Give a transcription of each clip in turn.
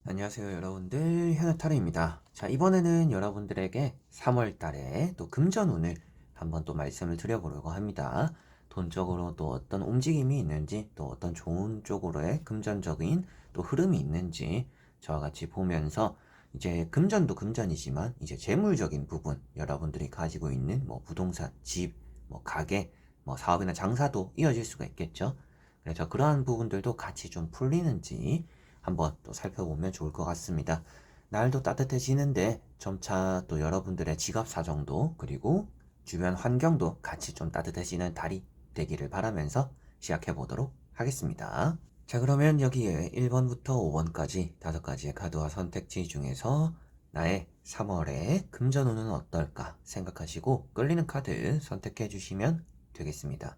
안녕하세요 여러분들, 현우타로입니다. 자, 이번에는 여러분들에게 3월 달에 또 금전운을 한번 또 말씀을 드려보려고 합니다. 돈적으로 또 어떤 움직임이 있는지, 또 어떤 좋은 쪽으로의 금전적인 또 흐름이 있는지 저와 같이 보면서, 이제 금전도 금전이지만 이제 재물적인 부분, 여러분들이 가지고 있는 뭐 부동산, 집, 뭐 가게, 뭐 사업이나 장사도 이어질 수가 있겠죠. 그래서 그러한 부분들도 같이 좀 풀리는지 한번 또 살펴보면 좋을 것 같습니다. 날도 따뜻해지는데 점차 또 여러분들의 지갑 사정도, 그리고 주변 환경도 같이 좀 따뜻해지는 달이 되기를 바라면서 시작해 보도록 하겠습니다. 자, 그러면 여기에 1번부터 5번까지 5가지의 카드와 선택지 중에서 나의 3월의 금전운은 어떨까 생각하시고 끌리는 카드 선택해 주시면 되겠습니다.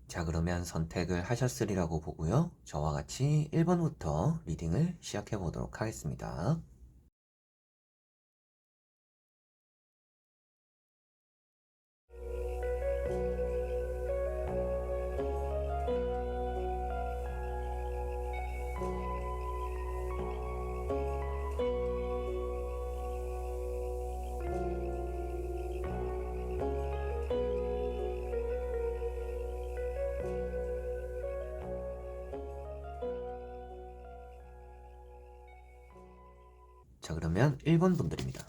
자, 그러면 선택을 하셨으리라고 보고요. 저와 같이 1번부터 리딩을 시작해 보도록 하겠습니다. 자, 그러면 1번 분들입니다.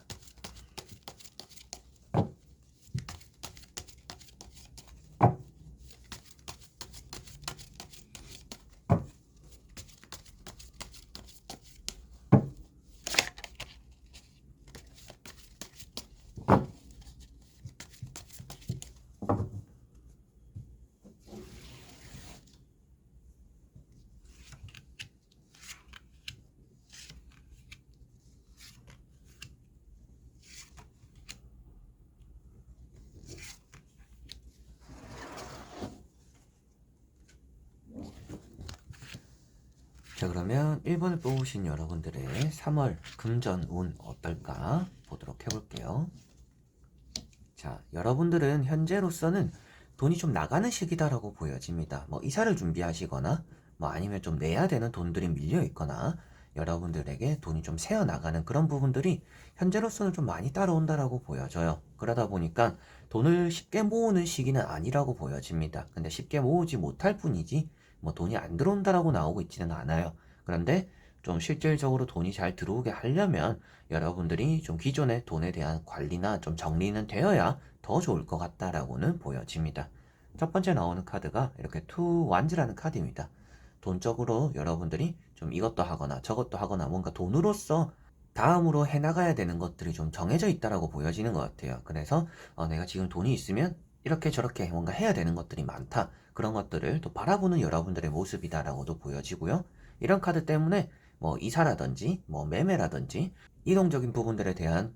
자, 그러면 1번을 뽑으신 여러분들의 3월 금전운 어떨까 보도록 해볼게요. 자, 여러분들은 현재로서는 돈이 좀 나가는 시기다라고 보여집니다. 뭐 이사를 준비하시거나, 뭐 아니면 좀 내야 되는 돈들이 밀려 있거나, 여러분들에게 돈이 좀 새어 나가는 그런 부분들이 현재로서는 좀 많이 따라온다라고 보여져요. 그러다 보니까 돈을 쉽게 모으는 시기는 아니라고 보여집니다. 근데 쉽게 모으지 못할 뿐이지 뭐 돈이 안 들어온다라고 나오고 있지는 않아요. 그런데 좀 실질적으로 돈이 잘 들어오게 하려면 여러분들이 좀 기존의 돈에 대한 관리나 좀 정리는 되어야 더 좋을 것 같다라고는 보여집니다. 첫 번째 나오는 카드가 이렇게 투 완즈라는 카드입니다. 돈적으로 여러분들이 좀 이것도 하거나 저것도 하거나 뭔가 돈으로서 다음으로 해나가야 되는 것들이 좀 정해져 있다라고 보여지는 것 같아요. 그래서 내가 지금 돈이 있으면 이렇게 저렇게 뭔가 해야 되는 것들이 많다. 그런 것들을 또 바라보는 여러분들의 모습이다라고도 보여지고요. 이런 카드 때문에 뭐 이사라든지 뭐 매매라든지 이동적인 부분들에 대한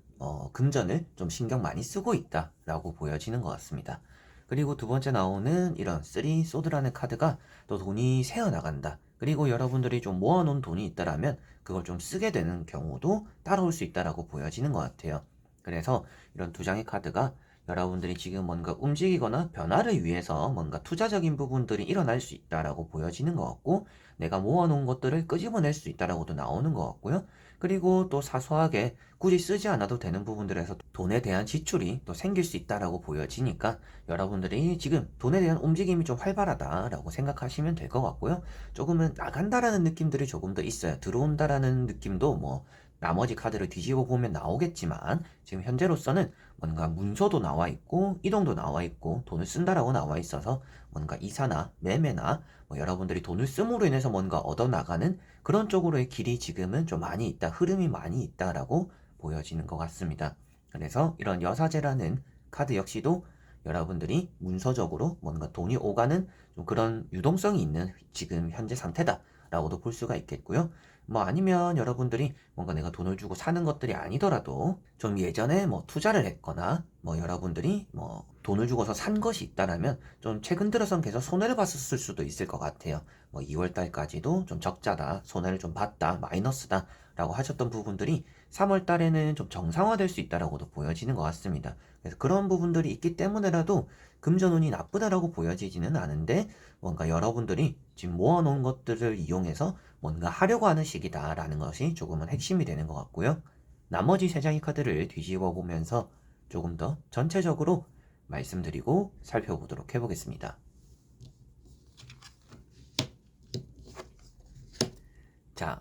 금전을 좀 신경 많이 쓰고 있다라고 보여지는 것 같습니다. 그리고 두 번째 나오는 이런 쓰리 소드라는 카드가 또 돈이 새어 나간다. 그리고 여러분들이 좀 모아놓은 돈이 있다라면 그걸 좀 쓰게 되는 경우도 따라올 수 있다라고 보여지는 것 같아요. 그래서 이런 두 장의 카드가 여러분들이 지금 뭔가 움직이거나 변화를 위해서 뭔가 투자적인 부분들이 일어날 수 있다라고 보여지는 것 같고, 내가 모아놓은 것들을 끄집어낼 수 있다라고도 나오는 것 같고요. 그리고 또 사소하게 굳이 쓰지 않아도 되는 부분들에서 돈에 대한 지출이 또 생길 수 있다라고 보여지니까 여러분들이 지금 돈에 대한 움직임이 좀 활발하다라고 생각하시면 될 것 같고요. 조금은 나간다라는 느낌들이 조금 더 있어요. 들어온다라는 느낌도 뭐 나머지 카드를 뒤집어 보면 나오겠지만, 지금 현재로서는 뭔가 문서도 나와 있고 이동도 나와 있고 돈을 쓴다라고 나와 있어서 뭔가 이사나 매매나 뭐 여러분들이 돈을 씀으로 인해서 뭔가 얻어나가는 그런 쪽으로의 길이 지금은 좀 많이 있다, 흐름이 많이 있다라고 보여지는 것 같습니다. 그래서 이런 여사제라는 카드 역시도 여러분들이 문서적으로 뭔가 돈이 오가는 좀 그런 유동성이 있는 지금 현재 상태다라고도 볼 수가 있겠고요. 뭐 아니면 여러분들이 뭔가 내가 돈을 주고 사는 것들이 아니더라도 좀 예전에 뭐 투자를 했거나 뭐 여러분들이 뭐 돈을 주고서 산 것이 있다라면 좀 최근 들어선 계속 손해를 봤었을 수도 있을 것 같아요. 뭐 2월 달까지도 좀 적자다, 손해를 좀 봤다, 마이너스다 라고 하셨던 부분들이 3월 달에는 좀 정상화될 수 있다라고도 보여지는 것 같습니다. 그래서 그런 부분들이 있기 때문에라도 금전운이 나쁘다라고 보여지지는 않은데 뭔가 여러분들이 지금 모아놓은 것들을 이용해서 뭔가 하려고 하는 시기다라는 것이 조금은 핵심이 되는 것 같고요. 나머지 세 장의 카드를 뒤집어 보면서 조금 더 전체적으로 말씀드리고 살펴보도록 해보겠습니다. 자,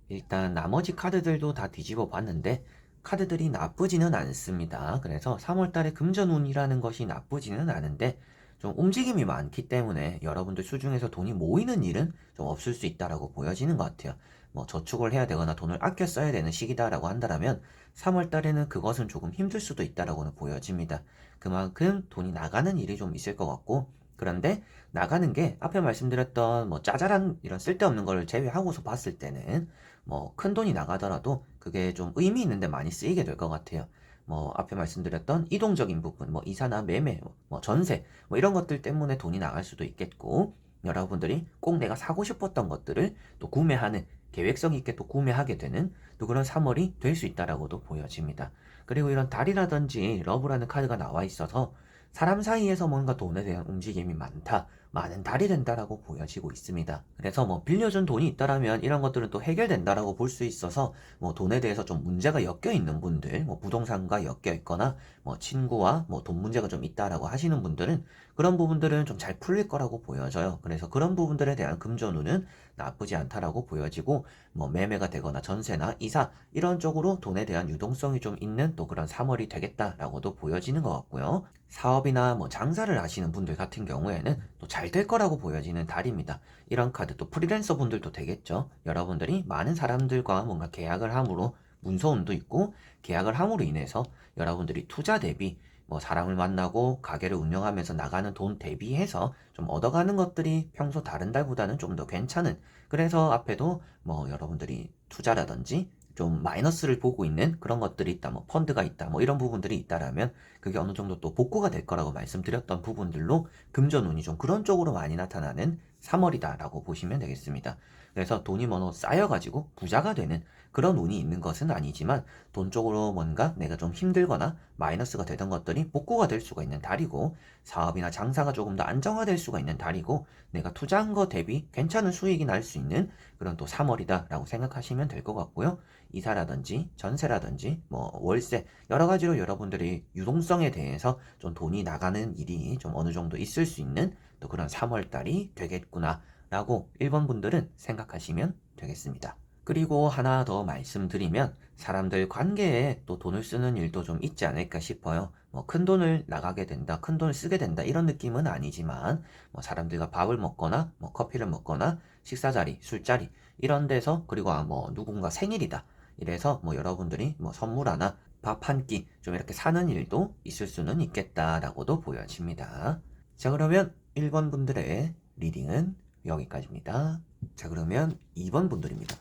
일단 나머지 카드들도 다 뒤집어 봤는데 카드들이 나쁘지는 않습니다. 그래서 3월달에 금전운이라는 것이 나쁘지는 않은데 좀 움직임이 많기 때문에 여러분들 수중에서 돈이 모이는 일은 좀 없을 수 있다라고 보여지는 것 같아요. 뭐 저축을 해야 되거나 돈을 아껴 써야 되는 시기다라고 한다면 3월달에는 그것은 조금 힘들 수도 있다라고는 보여집니다. 그만큼 돈이 나가는 일이 좀 있을 것 같고 그런데 나가는 게 앞에 말씀드렸던 뭐 짜잘한 이런 쓸데없는 걸 제외하고서 봤을 때는 뭐 큰 돈이 나가더라도 그게 좀 의미 있는데 많이 쓰이게 될 것 같아요. 뭐 앞에 말씀드렸던 이동적인 부분, 뭐 이사나 매매, 뭐 전세, 뭐 이런 것들 때문에 돈이 나갈 수도 있겠고 여러분들이 꼭 내가 사고 싶었던 것들을 또 구매하는 계획성 있게 또 구매하게 되는 또 그런 3월이 될 수 있다라고도 보여집니다. 그리고 이런 달이라든지 러브라는 카드가 나와 있어서 사람 사이에서 뭔가 돈에 대한 움직임이 많다. 많은 달이 된다라고 보여지고 있습니다. 그래서 뭐 빌려준 돈이 있다라면 이런 것들은 또 해결된다라고 볼 수 있어서 뭐 돈에 대해서 좀 문제가 엮여 있는 분들, 뭐 부동산과 엮여 있거나 뭐 친구와 뭐 돈 문제가 좀 있다라고 하시는 분들은 그런 부분들은 좀 잘 풀릴 거라고 보여져요. 그래서 그런 부분들에 대한 금전운은 나쁘지 않다라고 보여지고 뭐 매매가 되거나 전세나 이사 이런 쪽으로 돈에 대한 유동성이 좀 있는 또 그런 3월이 되겠다라고도 보여지는 것 같고요. 사업이나 뭐 장사를 하시는 분들 같은 경우에는 또 잘 될 거라고 보여지는 달입니다. 이런 카드 또 프리랜서 분들도 되겠죠. 여러분들이 많은 사람들과 뭔가 계약을 함으로 문서운도 있고 계약을 함으로 인해서 여러분들이 투자 대비 뭐 사람을 만나고 가게를 운영하면서 나가는 돈 대비해서 좀 얻어가는 것들이 평소 다른 달보다는 좀 더 괜찮은 그래서 앞에도 뭐 여러분들이 투자라든지 좀 마이너스를 보고 있는 그런 것들이 있다, 뭐 펀드가 있다, 뭐 이런 부분들이 있다라면 그게 어느 정도 또 복구가 될 거라고 말씀드렸던 부분들로 금전운이 좀 그런 쪽으로 많이 나타나는 3월이다라고 보시면 되겠습니다. 그래서 돈이 뭐 쌓여가지고 부자가 되는 그런 운이 있는 것은 아니지만 돈 쪽으로 뭔가 내가 좀 힘들거나 마이너스가 되던 것들이 복구가 될 수가 있는 달이고 사업이나 장사가 조금 더 안정화될 수가 있는 달이고 내가 투자한 거 대비 괜찮은 수익이 날 수 있는 그런 또 3월이다라고 생각하시면 될 것 같고요. 이사라든지 전세라든지 뭐 월세 여러 가지로 여러분들이 유동성에 대해서 좀 돈이 나가는 일이 좀 어느 정도 있을 수 있는 또 그런 3월 달이 되겠구나 라고 1번 분들은 생각하시면 되겠습니다. 그리고 하나 더 말씀드리면 사람들 관계에 또 돈을 쓰는 일도 좀 있지 않을까 싶어요. 뭐 큰 돈을 나가게 된다, 큰 돈을 쓰게 된다 이런 느낌은 아니지만 뭐 사람들과 밥을 먹거나 뭐 커피를 먹거나 식사 자리, 술자리 이런 데서 그리고 뭐 누군가 생일이다. 이래서 뭐 여러분들이 뭐 선물 하나 밥 한 끼 좀 이렇게 사는 일도 있을 수는 있겠다라고도 보여집니다. 자, 그러면 1번 분들의 리딩은 여기까지입니다. 자, 그러면 2번 분들입니다.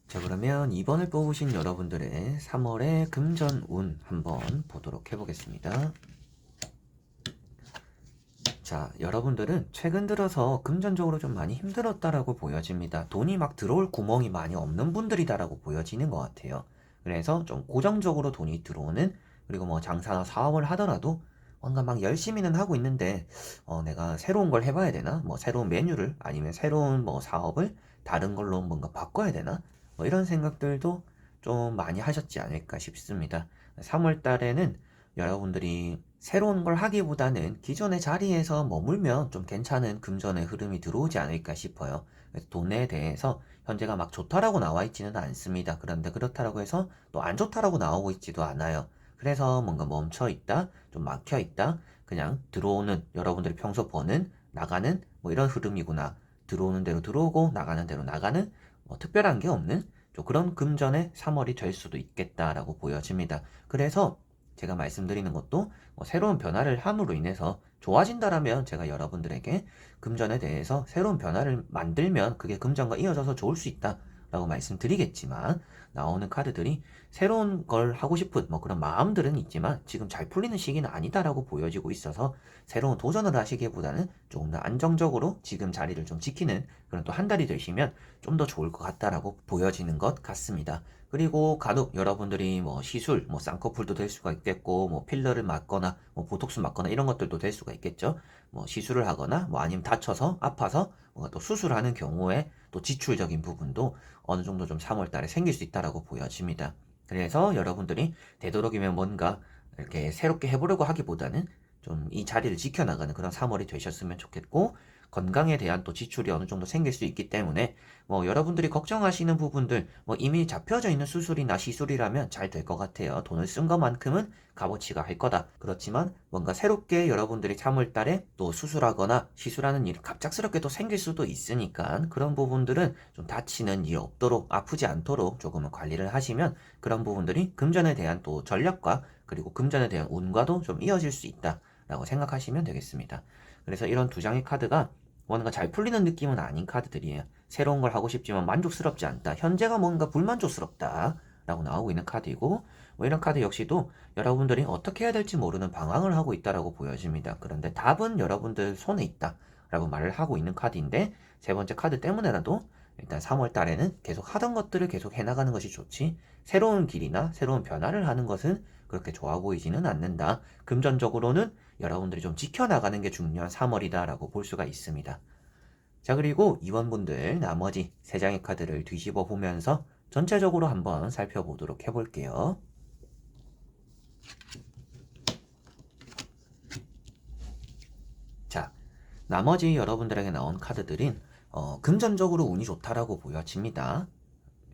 자, 그러면 2번을 뽑으신 여러분들의 3월의 금전운 한번 보도록 해보겠습니다. 자, 여러분들은 최근 들어서 금전적으로 좀 많이 힘들었다라고 보여집니다. 돈이 막 들어올 구멍이 많이 없는 분들이다라고 보여지는 것 같아요. 그래서 좀 고정적으로 돈이 들어오는 그리고 뭐 장사나 사업을 하더라도 뭔가 막 열심히는 하고 있는데 내가 새로운 걸 해봐야 되나? 뭐 새로운 메뉴를 아니면 새로운 뭐 사업을 다른 걸로 뭔가 바꿔야 되나? 뭐 이런 생각들도 좀 많이 하셨지 않을까 싶습니다. 3월 달에는 여러분들이 새로운 걸 하기보다는 기존의 자리에서 머물면 좀 괜찮은 금전의 흐름이 들어오지 않을까 싶어요. 그래서 돈에 대해서 현재가 막 좋다라고 나와 있지는 않습니다. 그런데 그렇다라고 해서 또 안 좋다라고 나오고 있지도 않아요. 그래서 뭔가 멈춰 있다, 좀 막혀 있다, 그냥 들어오는 여러분들이 평소 버는 나가는 뭐 이런 흐름이구나. 들어오는 대로 들어오고 나가는 대로 나가는 특별한 게 없는 좀 그런 금전의 3월이 될 수도 있겠다라고 보여집니다. 그래서 제가 말씀드리는 것도 새로운 변화를 함으로 인해서 좋아진다라면 제가 여러분들에게 금전에 대해서 새로운 변화를 만들면 그게 금전과 이어져서 좋을 수 있다라고 말씀드리겠지만, 나오는 카드들이 새로운 걸 하고 싶은 그런 마음들은 있지만 지금 잘 풀리는 시기는 아니다라고 보여지고 있어서 새로운 도전을 하시기보다는 조금 더 안정적으로 지금 자리를 좀 지키는 그런 또 한 달이 되시면 좀 더 좋을 것 같다라고 보여지는 것 같습니다. 그리고 간혹 여러분들이 시술, 쌍꺼풀도 될 수가 있겠고, 필러를 맞거나, 보톡스 맞거나 이런 것들도 될 수가 있겠죠. 시술을 하거나, 아니면 다쳐서, 아파서, 뭔가 또 수술하는 경우에 또 지출적인 부분도 어느 정도 좀 3월 달에 생길 수 있다라고 보여집니다. 그래서 여러분들이 되도록이면 뭔가 이렇게 새롭게 해보려고 하기보다는 좀 이 자리를 지켜나가는 그런 3월이 되셨으면 좋겠고, 건강에 대한 또 지출이 어느 정도 생길 수 있기 때문에 여러분들이 걱정하시는 부분들 이미 잡혀져 있는 수술이나 시술이라면 잘 될 것 같아요. 돈을 쓴 것만큼은 값어치가 할 거다. 그렇지만 뭔가 새롭게 여러분들이 3월 달에 또 수술하거나 시술하는 일이 갑작스럽게 또 생길 수도 있으니까 그런 부분들은 좀 다치는 일 없도록, 아프지 않도록 조금은 관리를 하시면 그런 부분들이 금전에 대한 또 전략과 그리고 금전에 대한 운과도 좀 이어질 수 있다라고 생각하시면 되겠습니다. 그래서 이런 두 장의 카드가 뭔가 잘 풀리는 느낌은 아닌 카드들이에요. 새로운 걸 하고 싶지만 만족스럽지 않다. 현재가 뭔가 불만족스럽다. 라고 나오고 있는 카드이고, 이런 카드 역시도 여러분들이 어떻게 해야 될지 모르는 방황을 하고 있다라고 보여집니다. 그런데 답은 여러분들 손에 있다. 라고 말을 하고 있는 카드인데, 세 번째 카드 때문에라도 일단 3월 달에는 계속 하던 것들을 계속 해나가는 것이 좋지, 새로운 길이나 새로운 변화를 하는 것은 그렇게 좋아 보이지는 않는다. 금전적으로는 여러분들이 좀 지켜나가는 게 중요한 3월이다라고 볼 수가 있습니다. 자, 그리고 이번분들 나머지 3장의 카드를 뒤집어 보면서 전체적으로 한번 살펴보도록 해볼게요. 자, 나머지 여러분들에게 나온 카드들인 금전적으로 운이 좋다라고 보여집니다.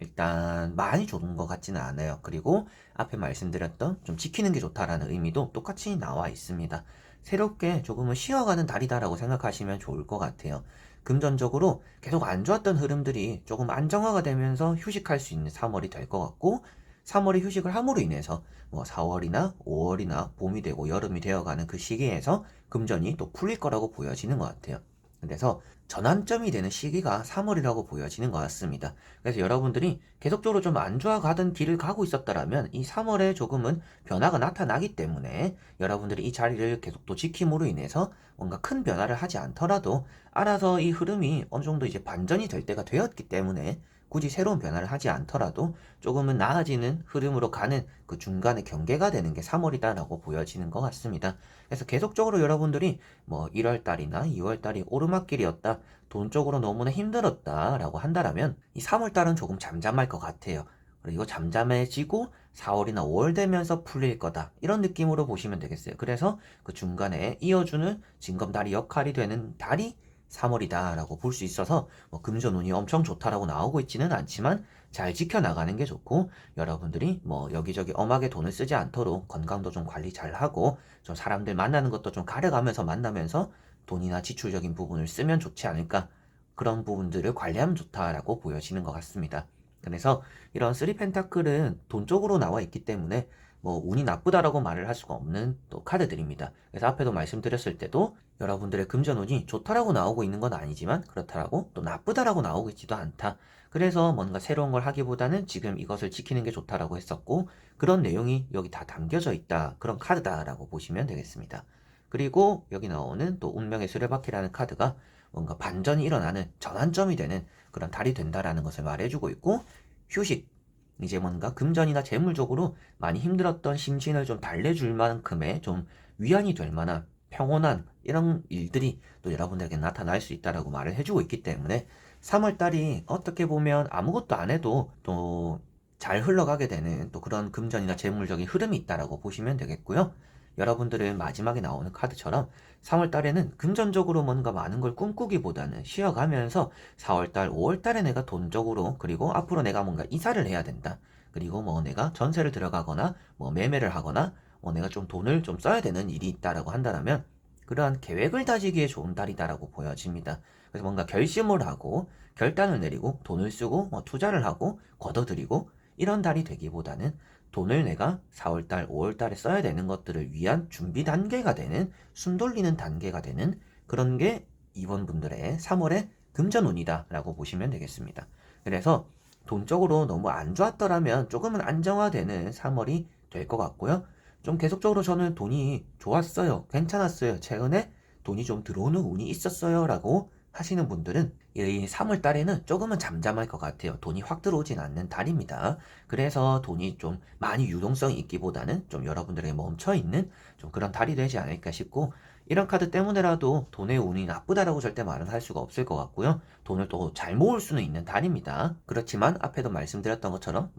일단 많이 좋은 것 같지는 않아요. 그리고 앞에 말씀드렸던 좀 지키는 게 좋다라는 의미도 똑같이 나와 있습니다. 새롭게 조금은 쉬어가는 달이다라고 생각하시면 좋을 것 같아요. 금전적으로 계속 안 좋았던 흐름들이 조금 안정화가 되면서 휴식할 수 있는 3월이 될 것 같고, 3월에 휴식을 함으로 인해서 4월이나 5월이나 봄이 되고 여름이 되어가는 그 시기에서 금전이 또 풀릴 거라고 보여지는 것 같아요. 그래서 전환점이 되는 시기가 3월이라고 보여지는 것 같습니다. 그래서 여러분들이 계속적으로 좀 안 좋아가던 길을 가고 있었다라면 이 3월에 조금은 변화가 나타나기 때문에 여러분들이 이 자리를 계속 또 지킴으로 인해서 뭔가 큰 변화를 하지 않더라도 알아서 이 흐름이 어느 정도 이제 반전이 될 때가 되었기 때문에 굳이 새로운 변화를 하지 않더라도 조금은 나아지는 흐름으로 가는 그 중간에 경계가 되는 게 3월이다라고 보여지는 것 같습니다. 그래서 계속적으로 여러분들이 1월달이나 2월달이 오르막길이었다, 돈적으로 너무나 힘들었다라고 한다라면 이 3월달은 조금 잠잠할 것 같아요. 그리고 잠잠해지고 4월이나 5월 되면서 풀릴 거다, 이런 느낌으로 보시면 되겠어요. 그래서 그 중간에 이어주는 징검다리 역할이 되는 달이 3월이다 라고 볼 수 있어서 금전운이 엄청 좋다라고 나오고 있지는 않지만 잘 지켜나가는 게 좋고, 여러분들이 여기저기 엄하게 돈을 쓰지 않도록 건강도 좀 관리 잘하고 좀 사람들 만나는 것도 좀 가려가면서 만나면서 돈이나 지출적인 부분을 쓰면 좋지 않을까, 그런 부분들을 관리하면 좋다라고 보여지는 것 같습니다. 그래서 이런 3펜타클은 돈 쪽으로 나와 있기 때문에 운이 나쁘다라고 말을 할 수가 없는 또 카드들입니다. 그래서 앞에도 말씀드렸을 때도 여러분들의 금전운이 좋다라고 나오고 있는 건 아니지만 그렇다라고 또 나쁘다라고 나오고 있지도 않다. 그래서 뭔가 새로운 걸 하기보다는 지금 이것을 지키는 게 좋다라고 했었고, 그런 내용이 여기 다 담겨져 있다, 그런 카드다라고 보시면 되겠습니다. 그리고 여기 나오는 또 운명의 수레바퀴라는 카드가 뭔가 반전이 일어나는 전환점이 되는 그런 달이 된다라는 것을 말해주고 있고, 휴식, 이제 뭔가 금전이나 재물적으로 많이 힘들었던 심신을 좀 달래줄 만큼의 좀 위안이 될 만한 평온한 이런 일들이 또 여러분들에게 나타날 수 있다라고 말을 해주고 있기 때문에 3월달이 어떻게 보면 아무것도 안 해도 또 잘 흘러가게 되는 또 그런 금전이나 재물적인 흐름이 있다라고 보시면 되겠고요. 여러분들은 마지막에 나오는 카드처럼 3월달에는 금전적으로 뭔가 많은 걸 꿈꾸기보다는 쉬어가면서 4월달, 5월달에 내가 돈적으로, 그리고 앞으로 내가 뭔가 이사를 해야 된다, 그리고 내가 전세를 들어가거나 매매를 하거나 내가 좀 돈을 좀 써야 되는 일이 있다라고 한다면 그러한 계획을 다지기에 좋은 달이다라고 보여집니다. 그래서 뭔가 결심을 하고 결단을 내리고 돈을 쓰고 투자를 하고 걷어들이고 이런 달이 되기보다는 돈을 내가 4월달, 5월달에 써야 되는 것들을 위한 준비 단계가 되는 숨 돌리는 단계가 되는 그런 게 이번 분들의 3월의 금전운이다라고 보시면 되겠습니다. 그래서 돈적으로 너무 안 좋았더라면 조금은 안정화되는 3월이 될 것 같고요. 좀 계속적으로 저는 돈이 좋았어요. 괜찮았어요. 최근에 돈이 좀 들어오는 운이 있었어요. 라고 하시는 분들은 이 3월 달에는 조금은 잠잠할 것 같아요. 돈이 확 들어오진 않는 달입니다. 그래서 돈이 좀 많이 유동성이 있기보다는 좀 여러분들에게 멈춰있는 좀 그런 달이 되지 않을까 싶고, 이런 카드 때문에라도 돈의 운이 나쁘다라고 절대 말은 할 수가 없을 것 같고요. 돈을 또 잘 모을 수는 있는 달입니다. 그렇지만 앞에도 말씀드렸던 것처럼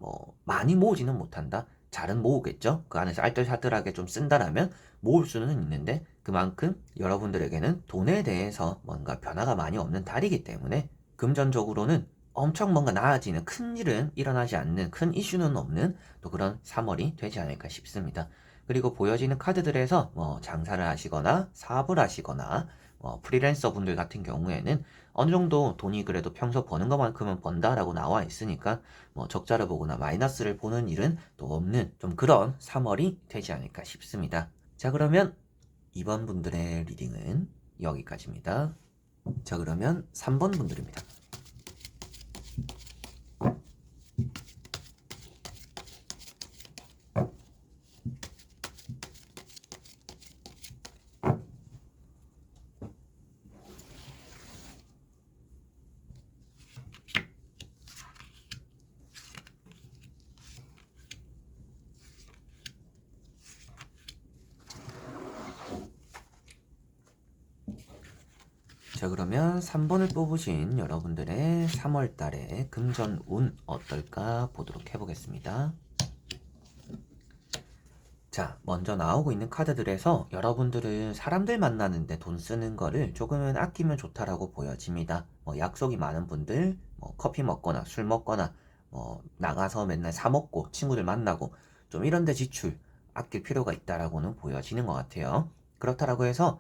많이 모으지는 못한다. 잘은 모으겠죠. 그 안에서 알뜰살뜰하게 좀 쓴다라면 모을 수는 있는데, 그만큼 여러분들에게는 돈에 대해서 뭔가 변화가 많이 없는 달이기 때문에 금전적으로는 엄청 뭔가 나아지는 큰 일은 일어나지 않는, 큰 이슈는 없는 또 그런 3월이 되지 않을까 싶습니다. 그리고 보여지는 카드들에서 장사를 하시거나 사업을 하시거나 프리랜서 분들 같은 경우에는 어느 정도 돈이 그래도 평소 버는 것만큼은 번다라고 나와 있으니까 적자를 보거나 마이너스를 보는 일은 또 없는 좀 그런 3월이 되지 않을까 싶습니다. 자, 그러면 이번 분들의 리딩은 여기까지입니다. 자, 그러면 3번 분들입니다. 자, 그러면 3번을 뽑으신 여러분들의 3월 달의 금전 운 어떨까 보도록 해보겠습니다. 자, 먼저 나오고 있는 카드들에서 여러분들은 사람들 만나는데 돈 쓰는 거를 조금은 아끼면 좋다라고 보여집니다. 약속이 많은 분들, 커피 먹거나 술 먹거나, 나가서 맨날 사 먹고 친구들 만나고 좀 이런 데 지출 아낄 필요가 있다라고는 보여지는 것 같아요. 그렇다라고 해서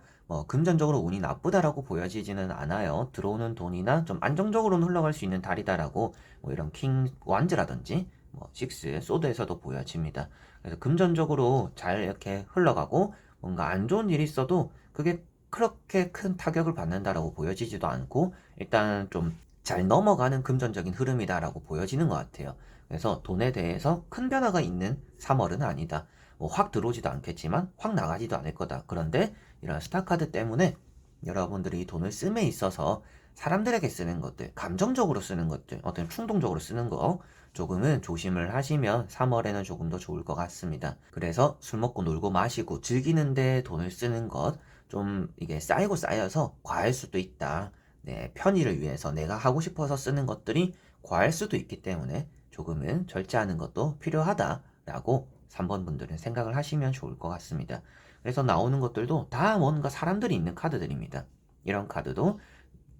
금전적으로 운이 나쁘다라고 보여지지는 않아요. 들어오는 돈이나 좀 안정적으로는 흘러갈 수 있는 달이다라고 이런 킹 완즈라든지 식스 소드에서도 보여집니다. 그래서 금전적으로 잘 이렇게 흘러가고 뭔가 안 좋은 일이 있어도 그게 그렇게 큰 타격을 받는다라고 보여지지도 않고 일단 좀 잘 넘어가는 금전적인 흐름이다라고 보여지는 것 같아요. 그래서 돈에 대해서 큰 변화가 있는 3월은 아니다. 확 들어오지도 않겠지만 확 나가지도 않을 거다. 그런데 이런 스타카드 때문에 여러분들이 돈을 씀에 있어서 사람들에게 쓰는 것들, 감정적으로 쓰는 것들, 어떤 충동적으로 쓰는 거 조금은 조심을 하시면 3월에는 조금 더 좋을 것 같습니다. 그래서 술 먹고 놀고 마시고 즐기는데 돈을 쓰는 것, 좀 이게 쌓이고 쌓여서 과할 수도 있다. 네, 편의를 위해서 내가 하고 싶어서 쓰는 것들이 과할 수도 있기 때문에 조금은 절제하는 것도 필요하다라고 3번 분들은 생각을 하시면 좋을 것 같습니다. 그래서 나오는 것들도 다 뭔가 사람들이 있는 카드들입니다. 이런 카드도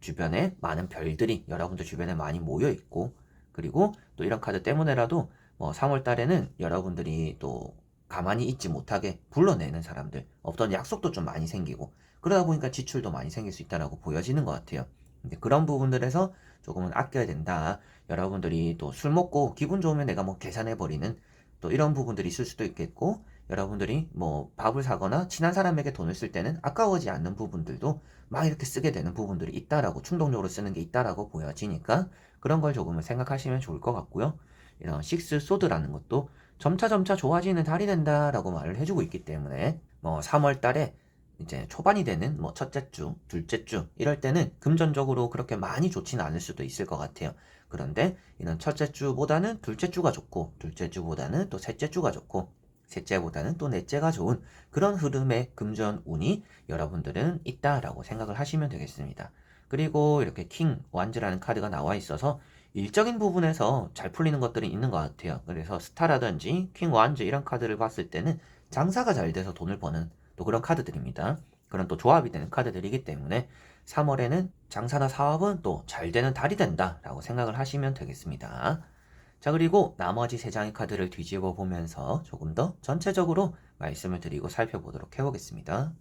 주변에 많은 별들이 여러분들 주변에 많이 모여 있고, 그리고 또 이런 카드 때문에라도 3월 달에는 여러분들이 또 가만히 있지 못하게 불러내는 사람들, 어떤 약속도 좀 많이 생기고, 그러다 보니까 지출도 많이 생길 수 있다라고 보여지는 것 같아요. 근데 그런 부분들에서 조금은 아껴야 된다. 여러분들이 또 술 먹고 기분 좋으면 내가 계산해버리는 또 이런 부분들이 있을 수도 있겠고, 여러분들이 밥을 사거나 친한 사람에게 돈을 쓸 때는 아까워지지 않는 부분들도 막 이렇게 쓰게 되는 부분들이 있다라고, 충동적으로 쓰는 게 있다라고 보여지니까 그런 걸 조금은 생각하시면 좋을 것 같고요. 이런 식스 소드라는 것도 점차 좋아지는 달이 된다라고 말을 해주고 있기 때문에 3월 달에 이제 초반이 되는 첫째 주, 둘째 주 이럴 때는 금전적으로 그렇게 많이 좋지는 않을 수도 있을 것 같아요. 그런데 이런 첫째 주보다는 둘째 주가 좋고, 둘째 주보다는 또 셋째 주가 좋고, 셋째보다는 또 넷째가 좋은 그런 흐름의 금전 운이 여러분들은 있다라고 생각을 하시면 되겠습니다. 그리고 이렇게 킹 완즈라는 카드가 나와 있어서 일적인 부분에서 잘 풀리는 것들이 있는 것 같아요. 그래서 스타라든지 킹 완즈 이런 카드를 봤을 때는 장사가 잘 돼서 돈을 버는 또 그런 카드들입니다. 그런 또 조합이 되는 카드들이기 때문에 3월에는 장사나 사업은 또 잘 되는 달이 된다라고 생각을 하시면 되겠습니다. 자, 그리고 나머지 3장의 카드를 뒤집어 보면서 조금 더 전체적으로 말씀을 드리고 살펴보도록 해보겠습니다.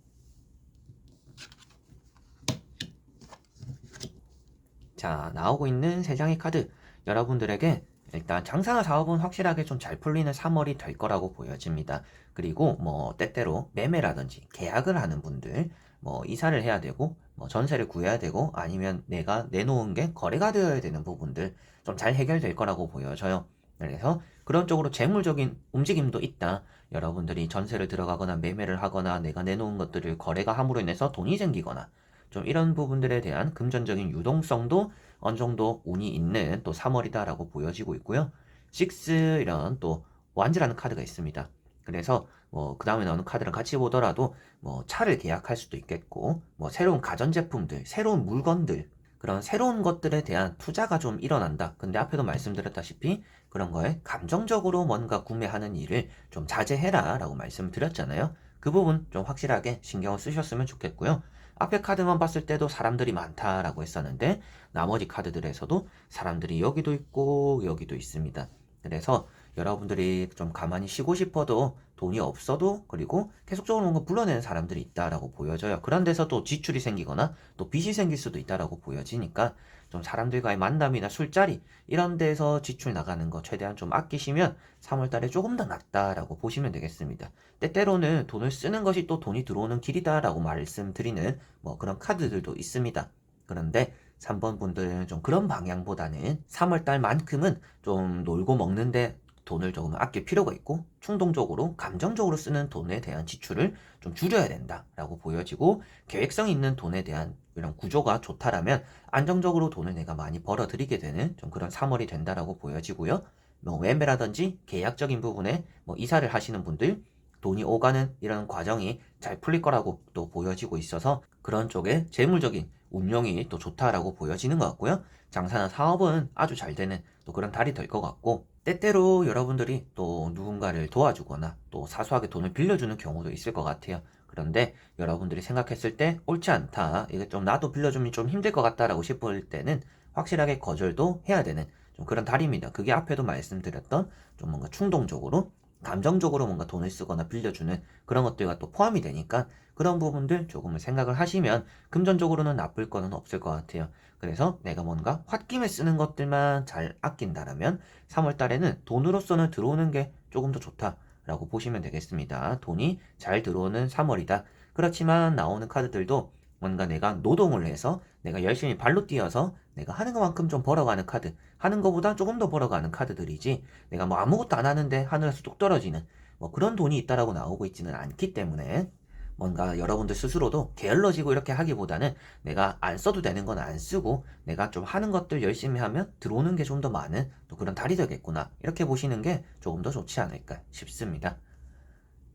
자, 나오고 있는 세 장의 카드. 여러분들에게 일단 장사나 사업은 확실하게 좀 잘 풀리는 3월이 될 거라고 보여집니다. 그리고 뭐 때때로 매매라든지 계약을 하는 분들, 뭐 이사를 해야 되고, 뭐 전세를 구해야 되고, 아니면 내가 내놓은 게 거래가 되어야 되는 부분들 좀 잘 해결될 거라고 보여져요. 그래서 그런 쪽으로 재물적인 움직임도 있다. 여러분들이 전세를 들어가거나 매매를 하거나 내가 내놓은 것들을 거래가 함으로 인해서 돈이 생기거나 좀 이런 부분들에 대한 금전적인 유동성도 어느 정도 운이 있는 또 3월이다라고 보여지고 있고요. 6 이런 또 완즈라는 카드가 있습니다. 그래서 뭐 그 다음에 나오는 카드랑 같이 보더라도 뭐 차를 계약할 수도 있겠고 뭐 새로운 가전제품들, 새로운 물건들 그런 새로운 것들에 대한 투자가 좀 일어난다. 근데 앞에도 말씀드렸다시피 그런 거에 감정적으로 뭔가 구매하는 일을 좀 자제해라 라고 말씀드렸잖아요. 그 부분 좀 확실하게 신경을 쓰셨으면 좋겠고요. 앞에 카드만 봤을 때도 사람들이 많다라고 했었는데 나머지 카드들에서도 사람들이 여기도 있고 여기도 있습니다. 그래서 여러분들이 좀 가만히 쉬고 싶어도 돈이 없어도 그리고 계속적으로 뭔가 불러내는 사람들이 있다라고 보여져요. 그런 데서 또 지출이 생기거나 또 빚이 생길 수도 있다라고 보여지니까 좀 사람들과의 만남이나 술자리 이런 데서 지출 나가는 거 최대한 좀 아끼시면 3월달에 조금 더 낫다라고 보시면 되겠습니다. 때때로는 돈을 쓰는 것이 또 돈이 들어오는 길이다라고 말씀드리는 뭐 그런 카드들도 있습니다. 그런데 3번 분들은 좀 그런 방향보다는 3월달만큼은 좀 놀고 먹는데 돈을 조금 아낄 필요가 있고 충동적으로 감정적으로 쓰는 돈에 대한 지출을 좀 줄여야 된다라고 보여지고 계획성 있는 돈에 대한 이런 구조가 좋다라면 안정적으로 돈을 내가 많이 벌어들이게 되는 좀 그런 3월이 된다라고 보여지고요. 뭐 매매라든지 계약적인 부분에 뭐 이사를 하시는 분들 돈이 오가는 이런 과정이 잘 풀릴 거라고 또 보여지고 있어서 그런 쪽에 재물적인 운용이 또 좋다라고 보여지는 것 같고요. 장사나 사업은 아주 잘 되는 또 그런 달이 될 것 같고 때때로 여러분들이 또 누군가를 도와주거나 또 사소하게 돈을 빌려주는 경우도 있을 것 같아요. 그런데 여러분들이 생각했을 때 옳지 않다. 이게 좀 나도 빌려주면 좀 힘들 것 같다라고 싶을 때는 확실하게 거절도 해야 되는 좀 그런 달입니다. 그게 앞에도 말씀드렸던 좀 뭔가 충동적으로 감정적으로 뭔가 돈을 쓰거나 빌려주는 그런 것들과 또 포함이 되니까 그런 부분들 조금은 생각을 하시면 금전적으로는 나쁠 거는 없을 것 같아요. 그래서 내가 뭔가 홧김에 쓰는 것들만 잘 아낀다라면 3월 달에는 돈으로서는 들어오는 게 조금 더 좋다라고 보시면 되겠습니다. 돈이 잘 들어오는 3월이다. 그렇지만 나오는 카드들도 뭔가 내가 노동을 해서 내가 열심히 발로 뛰어서 내가 하는 것만큼 좀 벌어가는 카드, 하는 것보다 조금 더 벌어가는 카드들이지 내가 뭐 아무것도 안 하는데 하늘에서 뚝 떨어지는 뭐 그런 돈이 있다라고 나오고 있지는 않기 때문에 뭔가 여러분들 스스로도 게을러지고 이렇게 하기보다는 내가 안 써도 되는 건 안 쓰고 내가 좀 하는 것들 열심히 하면 들어오는 게 좀 더 많은 또 그런 달이 되겠구나 이렇게 보시는 게 조금 더 좋지 않을까 싶습니다.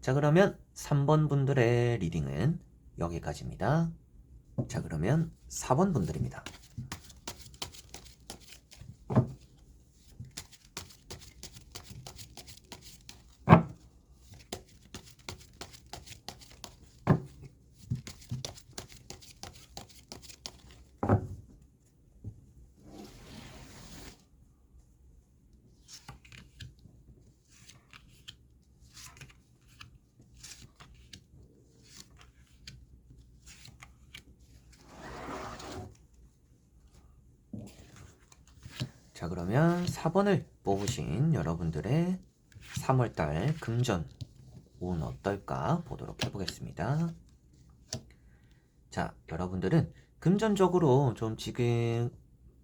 자, 그러면 3번 분들의 리딩은 여기까지입니다. 자, 그러면 4번 분들입니다. 자, 그러면 4번을 뽑으신 여러분들의 3월달 금전 운 어떨까 보도록 해보겠습니다. 자, 여러분들은 금전적으로 좀 지금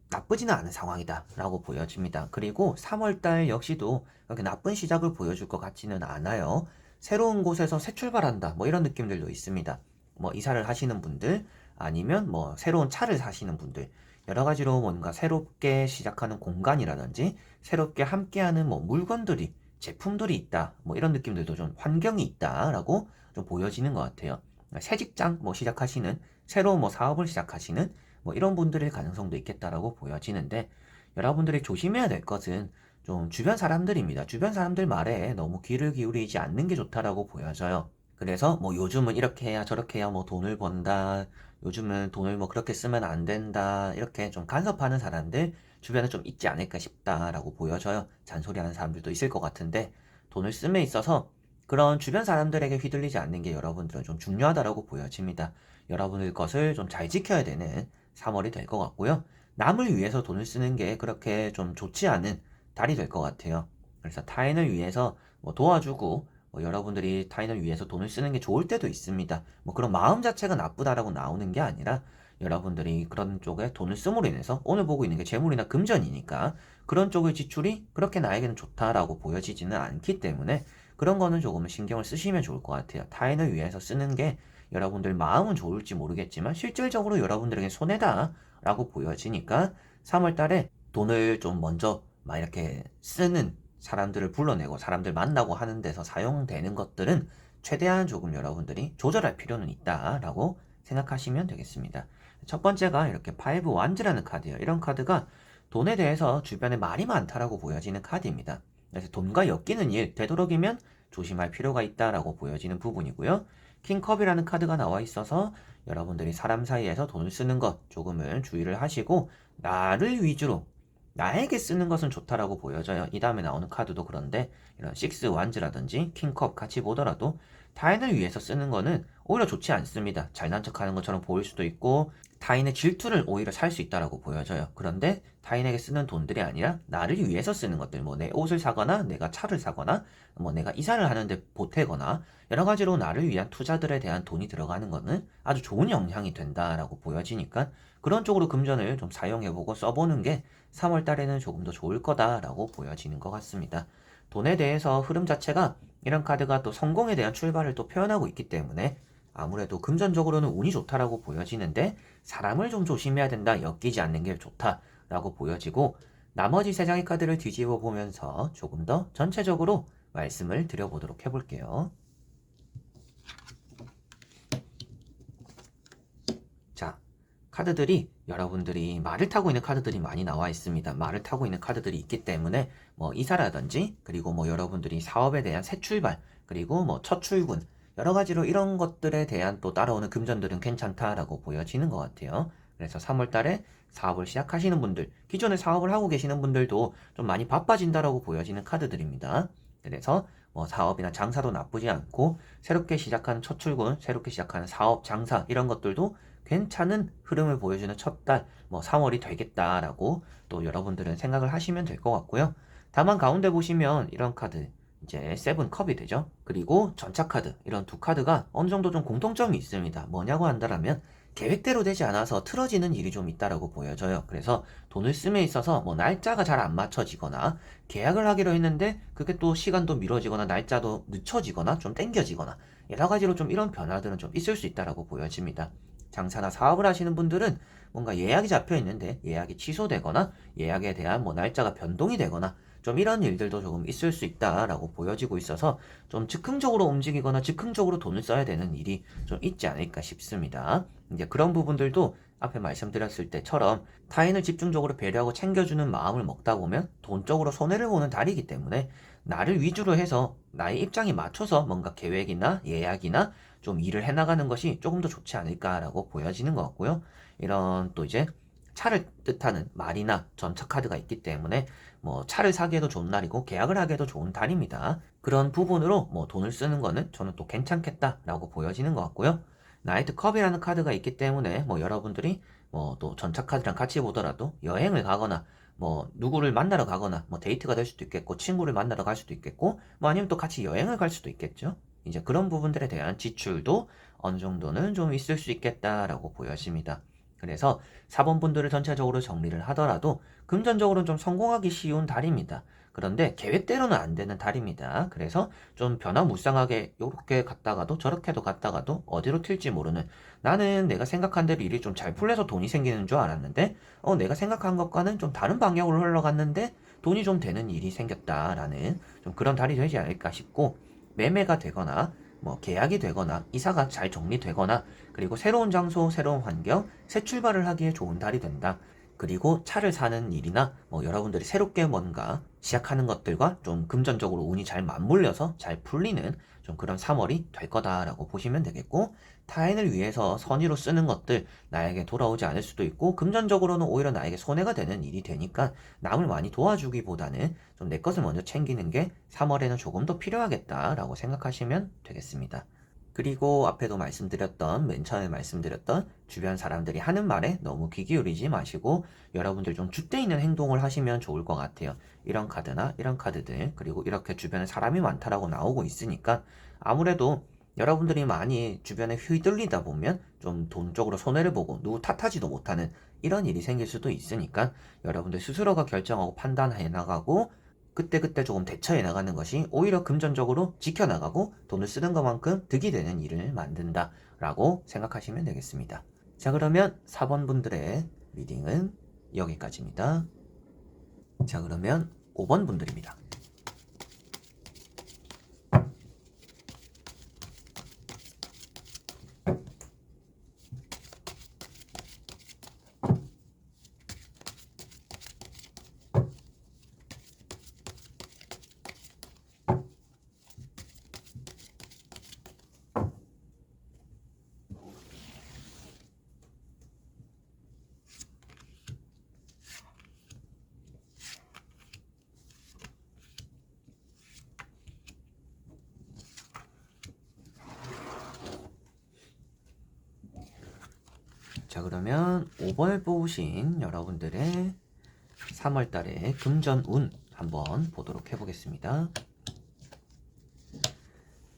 나쁘지는 않은 상황이다 라고 보여집니다. 그리고 3월달 역시도 그렇게 나쁜 시작을 보여줄 것 같지는 않아요. 새로운 곳에서 새 출발한다 뭐 이런 느낌들도 있습니다. 뭐 이사를 하시는 분들 아니면 뭐 새로운 차를 사시는 분들 여러 가지로 뭔가 새롭게 시작하는 공간이라든지 새롭게 함께하는 뭐 물건들이 제품들이 있다 뭐 이런 느낌들도 좀 환경이 있다라고 좀 보여지는 것 같아요. 새 직장 뭐 시작하시는 새로운 뭐 사업을 시작하시는 뭐 이런 분들의 가능성도 있겠다라고 보여지는데 여러분들이 조심해야 될 것은 좀 주변 사람들입니다. 주변 사람들 말에 너무 귀를 기울이지 않는 게 좋다라고 보여져요. 그래서 뭐 요즘은 이렇게 해야 저렇게 해야 뭐 돈을 번다. 요즘은 돈을 뭐 그렇게 쓰면 안 된다. 이렇게 좀 간섭하는 사람들 주변에 좀 있지 않을까 싶다라고 보여져요. 잔소리하는 사람들도 있을 것 같은데 돈을 씀에 있어서 그런 주변 사람들에게 휘둘리지 않는 게 여러분들은 좀 중요하다라고 보여집니다. 여러분의 것을 좀 잘 지켜야 되는 3월이 될 것 같고요. 남을 위해서 돈을 쓰는 게 그렇게 좀 좋지 않은 달이 될 것 같아요. 그래서 타인을 위해서 뭐 도와주고 뭐 여러분들이 타인을 위해서 돈을 쓰는 게 좋을 때도 있습니다. 뭐 그런 마음 자체가 나쁘다라고 나오는 게 아니라 여러분들이 그런 쪽에 돈을 씀으로 인해서 오늘 보고 있는 게 재물이나 금전이니까 그런 쪽의 지출이 그렇게 나에게는 좋다라고 보여지지는 않기 때문에 그런 거는 조금은 신경을 쓰시면 좋을 것 같아요. 타인을 위해서 쓰는 게 여러분들 마음은 좋을지 모르겠지만 실질적으로 여러분들에게 손해다라고 보여지니까 3월 달에 돈을 좀 먼저 막 이렇게 쓰는 사람들을 불러내고 사람들 만나고 하는 데서 사용되는 것들은 최대한 조금 여러분들이 조절할 필요는 있다라고 생각하시면 되겠습니다. 첫 번째가 이렇게 파이브 완즈라는 카드예요. 이런 카드가 돈에 대해서 주변에 말이 많다라고 보여지는 카드입니다. 그래서 돈과 엮이는 일, 되도록이면 조심할 필요가 있다라고 보여지는 부분이고요. 킹컵이라는 카드가 나와 있어서 여러분들이 사람 사이에서 돈을 쓰는 것 조금은 주의를 하시고 나를 위주로 나에게 쓰는 것은 좋다라고 보여져요. 이 다음에 나오는 카드도 그런데 이런 식스 완즈라든지 킹컵 같이 보더라도 타인을 위해서 쓰는 거는 오히려 좋지 않습니다. 잘난 척하는 것처럼 보일 수도 있고 타인의 질투를 오히려 살 수 있다라고 보여져요. 그런데 타인에게 쓰는 돈들이 아니라 나를 위해서 쓰는 것들, 뭐 내 옷을 사거나 내가 차를 사거나 뭐 내가 이사를 하는데 보태거나 여러 가지로 나를 위한 투자들에 대한 돈이 들어가는 거는 아주 좋은 영향이 된다라고 보여지니까 그런 쪽으로 금전을 좀 사용해보고 써보는 게 3월 달에는 조금 더 좋을 거다라고 보여지는 것 같습니다. 돈에 대해서 흐름 자체가 이런 카드가 또 성공에 대한 출발을 또 표현하고 있기 때문에 아무래도 금전적으로는 운이 좋다라고 보여지는데 사람을 좀 조심해야 된다, 엮이지 않는 게 좋다라고 보여지고 나머지 세 장의 카드를 뒤집어 보면서 조금 더 전체적으로 말씀을 드려보도록 해볼게요. 자, 카드들이 여러분들이 말을 타고 있는 카드들이 많이 나와 있습니다. 말을 타고 있는 카드들이 있기 때문에 뭐 이사라든지 그리고 뭐 여러분들이 사업에 대한 새 출발 그리고 뭐 첫 출근 여러 가지로 이런 것들에 대한 또 따라오는 금전들은 괜찮다라고 보여지는 것 같아요. 그래서 3월 달에 사업을 시작하시는 분들, 기존에 사업을 하고 계시는 분들도 좀 많이 바빠진다라고 보여지는 카드들입니다. 그래서 뭐 사업이나 장사도 나쁘지 않고 새롭게 시작하는 첫 출근, 새롭게 시작하는 사업, 장사 이런 것들도 괜찮은 흐름을 보여주는 첫 달, 뭐 3월이 되겠다라고 또 여러분들은 생각을 하시면 될 것 같고요. 다만 가운데 보시면 이런 카드, 이제 세븐 컵이 되죠. 그리고 전차 카드, 이런 두 카드가 어느 정도 좀 공통점이 있습니다. 뭐냐고 한다면 계획대로 되지 않아서 틀어지는 일이 좀 있다라고 보여져요. 그래서 돈을 씀에 있어서 뭐 날짜가 잘 안 맞춰지거나 계약을 하기로 했는데 그게 또 시간도 미뤄지거나 날짜도 늦춰지거나 좀 땡겨지거나 여러 가지로 좀 이런 변화들은 좀 있을 수 있다라고 보여집니다. 장사나 사업을 하시는 분들은 뭔가 예약이 잡혀 있는데 예약이 취소되거나 예약에 대한 뭐 날짜가 변동이 되거나 좀 이런 일들도 조금 있을 수 있다라고 보여지고 있어서 좀 즉흥적으로 움직이거나 즉흥적으로 돈을 써야 되는 일이 좀 있지 않을까 싶습니다. 이제 그런 부분들도 앞에 말씀드렸을 때처럼 타인을 집중적으로 배려하고 챙겨주는 마음을 먹다 보면 돈적으로 손해를 보는 달이기 때문에 나를 위주로 해서 나의 입장에 맞춰서 뭔가 계획이나 예약이나 좀 일을 해나가는 것이 조금 더 좋지 않을까라고 보여지는 것 같고요. 이런 또 이제 차를 뜻하는 말이나 전차 카드가 있기 때문에 뭐 차를 사기에도 좋은 날이고 계약을 하기에도 좋은 달입니다. 그런 부분으로 뭐 돈을 쓰는 거는 저는 또 괜찮겠다라고 보여지는 것 같고요. 나이트 컵이라는 카드가 있기 때문에 뭐 여러분들이 뭐 또 전차 카드랑 같이 보더라도 여행을 가거나 뭐 누구를 만나러 가거나 뭐 데이트가 될 수도 있겠고 친구를 만나러 갈 수도 있겠고 뭐 아니면 또 같이 여행을 갈 수도 있겠죠. 이제 그런 부분들에 대한 지출도 어느 정도는 좀 있을 수 있겠다라고 보여집니다. 그래서 사본분들을 전체적으로 정리를 하더라도 금전적으로는 좀 성공하기 쉬운 달입니다. 그런데 계획대로는 안 되는 달입니다. 그래서 좀 변화무쌍하게 이렇게 갔다가도 저렇게도 갔다가도 어디로 튈지 모르는 나는 내가 생각한 대로 일이 좀 잘 풀려서 돈이 생기는 줄 알았는데 내가 생각한 것과는 좀 다른 방향으로 흘러갔는데 돈이 좀 되는 일이 생겼다라는 좀 그런 달이 되지 않을까 싶고 매매가 되거나 뭐 계약이 되거나 이사가 잘 정리되거나 그리고 새로운 장소, 새로운 환경, 새 출발을 하기에 좋은 달이 된다. 그리고 차를 사는 일이나 뭐 여러분들이 새롭게 뭔가 시작하는 것들과 좀 금전적으로 운이 잘 맞물려서 잘 풀리는 좀 그런 3월이 될 거다라고 보시면 되겠고 타인을 위해서 선의로 쓰는 것들 나에게 돌아오지 않을 수도 있고 금전적으로는 오히려 나에게 손해가 되는 일이 되니까 남을 많이 도와주기보다는 좀 내 것을 먼저 챙기는 게 3월에는 조금 더 필요하겠다라고 생각하시면 되겠습니다. 그리고 앞에도 말씀드렸던, 맨 처음에 말씀드렸던 주변 사람들이 하는 말에 너무 귀 기울이지 마시고 여러분들 좀 줏대 있는 행동을 하시면 좋을 것 같아요. 이런 카드나 이런 카드들, 그리고 이렇게 주변에 사람이 많다라고 나오고 있으니까 아무래도 여러분들이 많이 주변에 휘둘리다 보면 좀 돈 쪽으로 손해를 보고 누구 탓하지도 못하는 이런 일이 생길 수도 있으니까 여러분들 스스로가 결정하고 판단해 나가고 그때그때 조금 대처해 나가는 것이 오히려 금전적으로 지켜나가고 돈을 쓰는 것만큼 득이 되는 일을 만든다 라고 생각하시면 되겠습니다. 자, 그러면 4번 분들의 리딩은 여기까지입니다. 자, 그러면 5번 분들입니다. 자, 그러면 5번을 뽑으신 여러분들의 3월달의 금전운 한번 보도록 해보겠습니다.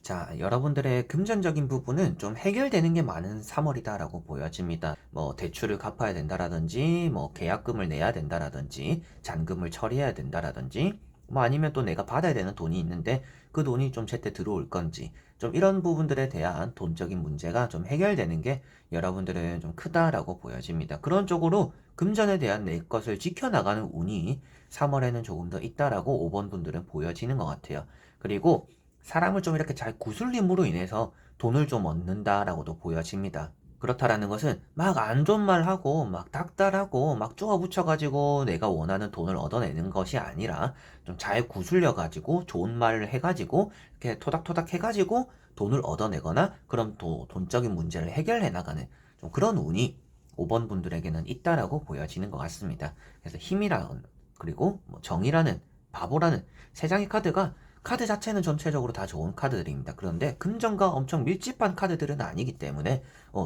자, 여러분들의 금전적인 부분은 좀 해결되는 게 많은 3월이다라고 보여집니다. 뭐 대출을 갚아야 된다라든지, 뭐 계약금을 내야 된다라든지, 잔금을 처리해야 된다라든지, 뭐 아니면 또 내가 받아야 되는 돈이 있는데 그 돈이 좀 제때 들어올 건지, 좀 이런 부분들에 대한 돈적인 문제가 좀 해결되는 게 여러분들은 좀 크다라고 보여집니다. 그런 쪽으로 금전에 대한 내 것을 지켜나가는 운이 3월에는 조금 더 있다라고 5번 분들은 보여지는 것 같아요. 그리고 사람을 좀 이렇게 잘 구슬림으로 인해서 돈을 좀 얻는다라고도 보여집니다. 그렇다라는 것은 막 안 좋은 말 하고 막 닥달하고 막 쪼아붙여가지고 내가 원하는 돈을 얻어내는 것이 아니라 좀 잘 구슬려가지고 좋은 말을 해가지고 이렇게 토닥토닥 해가지고 돈을 얻어내거나 그런 돈적인 문제를 해결해 나가는 좀 그런 운이 5번 분들에게는 있다라고 보여지는 것 같습니다. 그래서 힘이라는 그리고 뭐 정의라는 바보라는 세 장의 카드가 카드 자체는 전체적으로 다 좋은 카드들입니다. 그런데 금전과 엄청 밀집한 카드들은 아니기 때문에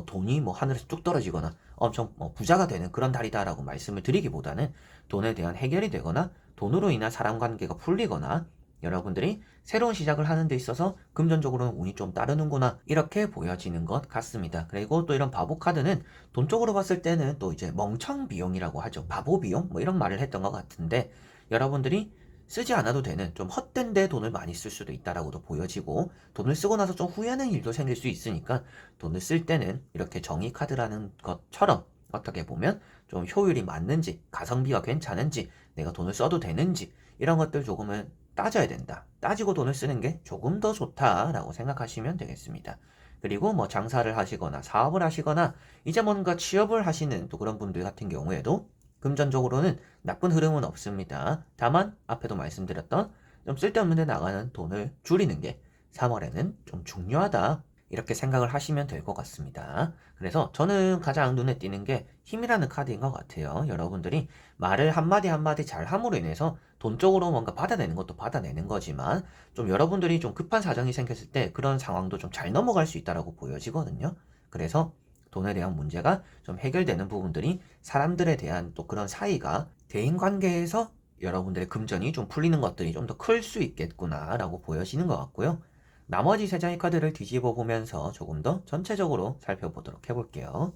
돈이 뭐 하늘에서 뚝 떨어지거나 엄청 부자가 되는 그런 달이다라고 말씀을 드리기보다는 돈에 대한 해결이 되거나 돈으로 인한 사람 관계가 풀리거나 여러분들이 새로운 시작을 하는 데 있어서 금전적으로는 운이 좀 따르는구나 이렇게 보여지는 것 같습니다. 그리고 또 이런 바보 카드는 돈 쪽으로 봤을 때는 또 이제 멍청 비용이라고 하죠. 바보 비용 뭐 이런 말을 했던 것 같은데 여러분들이 쓰지 않아도 되는 좀 헛된 데 돈을 많이 쓸 수도 있다라고도 보여지고 돈을 쓰고 나서 좀 후회하는 일도 생길 수 있으니까 돈을 쓸 때는 이렇게 정의 카드라는 것처럼 어떻게 보면 좀 효율이 맞는지 가성비가 괜찮은지 내가 돈을 써도 되는지 이런 것들 조금은 따져야 된다. 따지고 돈을 쓰는 게 조금 더 좋다라고 생각하시면 되겠습니다. 그리고 뭐 장사를 하시거나 사업을 하시거나 이제 뭔가 취업을 하시는 또 그런 분들 같은 경우에도 금전적으로는 나쁜 흐름은 없습니다. 다만 앞에도 말씀드렸던 좀 쓸데없는 데 나가는 돈을 줄이는 게 3월에는 좀 중요하다. 이렇게 생각을 하시면 될 것 같습니다. 그래서 저는 가장 눈에 띄는 게 힘이라는 카드인 것 같아요. 여러분들이 말을 한마디 한마디 잘 함으로 인해서 돈 쪽으로 뭔가 받아내는 것도 받아내는 거지만 좀 여러분들이 좀 급한 사정이 생겼을 때 그런 상황도 좀 잘 넘어갈 수 있다고 보여지거든요. 그래서 돈에 대한 문제가 좀 해결되는 부분들이 사람들에 대한 또 그런 사이가 대인 관계에서 여러분들의 금전이 좀 풀리는 것들이 좀 더 클 수 있겠구나라고 보여지는 것 같고요. 나머지 세 장의 카드를 뒤집어 보면서 조금 더 전체적으로 살펴보도록 해볼게요.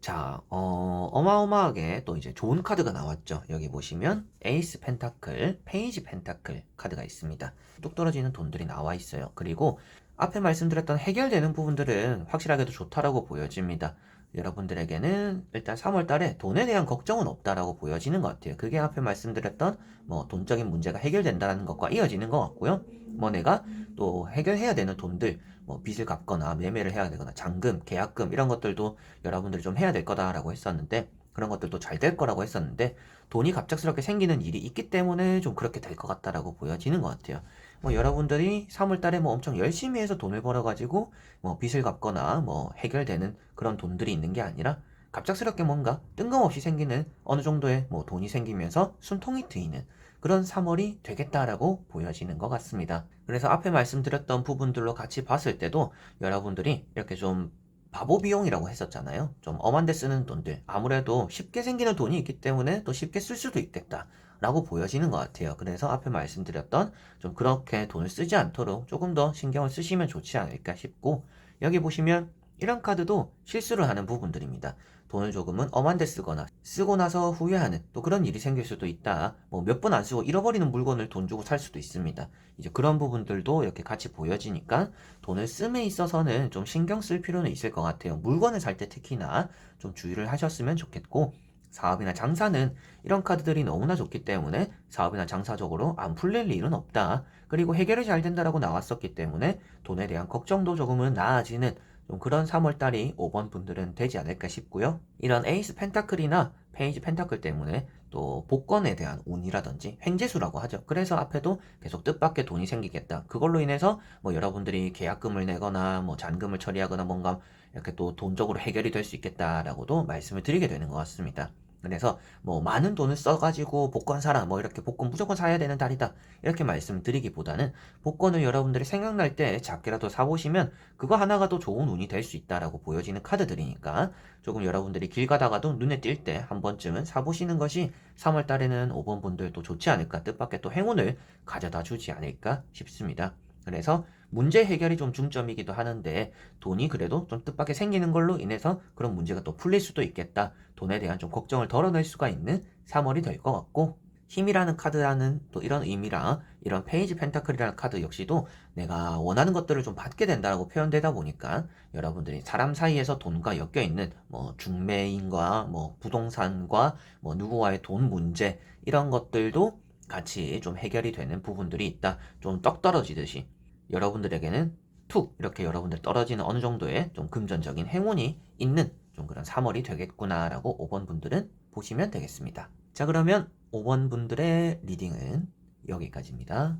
자, 어마어마하게 또 이제 좋은 카드가 나왔죠. 여기 보시면 에이스 펜타클, 페이지 펜타클 카드가 있습니다. 뚝 떨어지는 돈들이 나와 있어요. 그리고 앞에 말씀드렸던 해결되는 부분들은 확실하게도 좋다라고 보여집니다. 여러분들에게는 일단 3월 달에 돈에 대한 걱정은 없다라고 보여지는 것 같아요. 그게 앞에 말씀드렸던 뭐 돈적인 문제가 해결된다는 것과 이어지는 것 같고요. 뭐 내가 또 해결해야 되는 돈들, 뭐 빚을 갚거나 매매를 해야 되거나 잔금, 계약금 이런 것들도 여러분들이 좀 해야 될 거다라고 했었는데 그런 것들도 잘 될 거라고 했었는데 돈이 갑작스럽게 생기는 일이 있기 때문에 좀 그렇게 될 것 같다라고 보여지는 것 같아요. 뭐 여러분들이 3월 달에 뭐 엄청 열심히 해서 돈을 벌어가지고 뭐 빚을 갚거나 뭐 해결되는 그런 돈들이 있는 게 아니라 갑작스럽게 뭔가 뜬금없이 생기는 어느 정도의 뭐 돈이 생기면서 숨통이 트이는 그런 3월이 되겠다라고 보여지는 것 같습니다. 그래서 앞에 말씀드렸던 부분들로 같이 봤을 때도 여러분들이 이렇게 좀 바보 비용이라고 했었잖아요. 좀 엄한 데 쓰는 돈들, 아무래도 쉽게 생기는 돈이 있기 때문에 또 쉽게 쓸 수도 있겠다 라고 보여지는 것 같아요. 그래서 앞에 말씀드렸던 좀 그렇게 돈을 쓰지 않도록 조금 더 신경을 쓰시면 좋지 않을까 싶고, 여기 보시면 이런 카드도 실수를 하는 부분들입니다. 돈을 조금은 엄한 데 쓰거나 쓰고 나서 후회하는 또 그런 일이 생길 수도 있다. 뭐 몇 번 안 쓰고 잃어버리는 물건을 돈 주고 살 수도 있습니다. 이제 그런 부분들도 이렇게 같이 보여지니까 돈을 씀에 있어서는 좀 신경 쓸 필요는 있을 것 같아요. 물건을 살 때 특히나 좀 주의를 하셨으면 좋겠고, 사업이나 장사는 이런 카드들이 너무나 좋기 때문에 사업이나 장사적으로 안 풀릴 일은 없다. 그리고 해결이 잘 된다라고 나왔었기 때문에 돈에 대한 걱정도 조금은 나아지는 좀 그런 3월달이 5번 분들은 되지 않을까 싶고요. 이런 에이스 펜타클이나 페이지 펜타클 때문에 또 복권에 대한 운이라든지 횡재수라고 하죠. 그래서 앞에도 계속 뜻밖의 돈이 생기겠다. 그걸로 인해서 뭐 여러분들이 계약금을 내거나 뭐 잔금을 처리하거나 뭔가 이렇게 또 돈적으로 해결이 될 수 있겠다라고도 말씀을 드리게 되는 것 같습니다. 그래서 뭐 많은 돈을 써가지고 복권 사라, 뭐 이렇게 복권 무조건 사야 되는 달이다, 이렇게 말씀드리기보다는 복권을 여러분들이 생각날 때 작게라도 사보시면 그거 하나가 더 좋은 운이 될 수 있다라고 보여지는 카드들이니까 조금 여러분들이 길 가다가도 눈에 띌 때 한 번쯤은 사보시는 것이 3월 달에는 5번 분들도 좋지 않을까, 뜻밖의 또 행운을 가져다 주지 않을까 싶습니다. 그래서 문제 해결이 좀 중점이기도 하는데 돈이 그래도 좀 뜻밖의 생기는 걸로 인해서 그런 문제가 또 풀릴 수도 있겠다. 돈에 대한 좀 걱정을 덜어낼 수가 있는 3월이 될 것 같고, 힘이라는 카드라는 또 이런 의미랑 이런 페이지 펜타클이라는 카드 역시도 내가 원하는 것들을 좀 받게 된다고 표현되다 보니까 여러분들이 사람 사이에서 돈과 엮여 있는 뭐 중매인과 뭐 부동산과 뭐 누구와의 돈 문제, 이런 것들도 같이 좀 해결이 되는 부분들이 있다. 좀 떡 떨어지듯이 여러분들에게는 툭 이렇게 여러분들 떨어지는 어느 정도의 좀 금전적인 행운이 있는 좀 그런 3월이 되겠구나라고 5번 분들은 보시면 되겠습니다. 자, 그러면 5번 분들의 리딩은 여기까지입니다.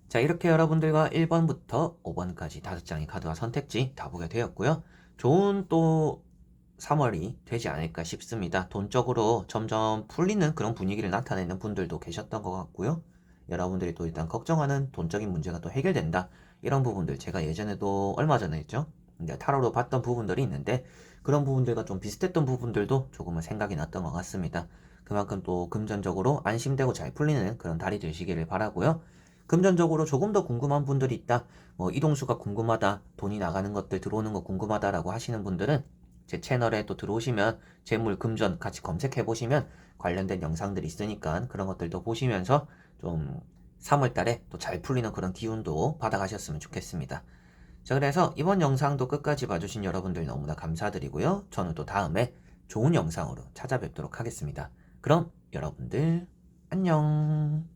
자, 이렇게 여러분들과 1번부터 5번까지 5장의 카드와 선택지 다 보게 되었고요. 좋은 또 3월이 되지 않을까 싶습니다. 돈적으로 점점 풀리는 그런 분위기를 나타내는 분들도 계셨던 것 같고요. 여러분들이 또 일단 걱정하는 돈적인 문제가 또 해결된다, 이런 부분들 제가 예전에도 얼마 전에 했죠. 이제 타로로 봤던 부분들이 있는데 그런 부분들과 좀 비슷했던 부분들도 조금은 생각이 났던 것 같습니다. 그만큼 또 금전적으로 안심되고 잘 풀리는 그런 달이 되시기를 바라고요. 금전적으로 조금 더 궁금한 분들이 있다, 뭐 이동수가 궁금하다, 돈이 나가는 것들 들어오는 거 궁금하다라고 하시는 분들은 제 채널에 또 들어오시면 재물, 금전 같이 검색해 보시면 관련된 영상들이 있으니까 그런 것들도 보시면서 좀 3월 달에 또 잘 풀리는 그런 기운도 받아가셨으면 좋겠습니다. 자, 그래서 이번 영상도 끝까지 봐주신 여러분들 너무나 감사드리고요. 저는 또 다음에 좋은 영상으로 찾아뵙도록 하겠습니다. 그럼 여러분들 안녕.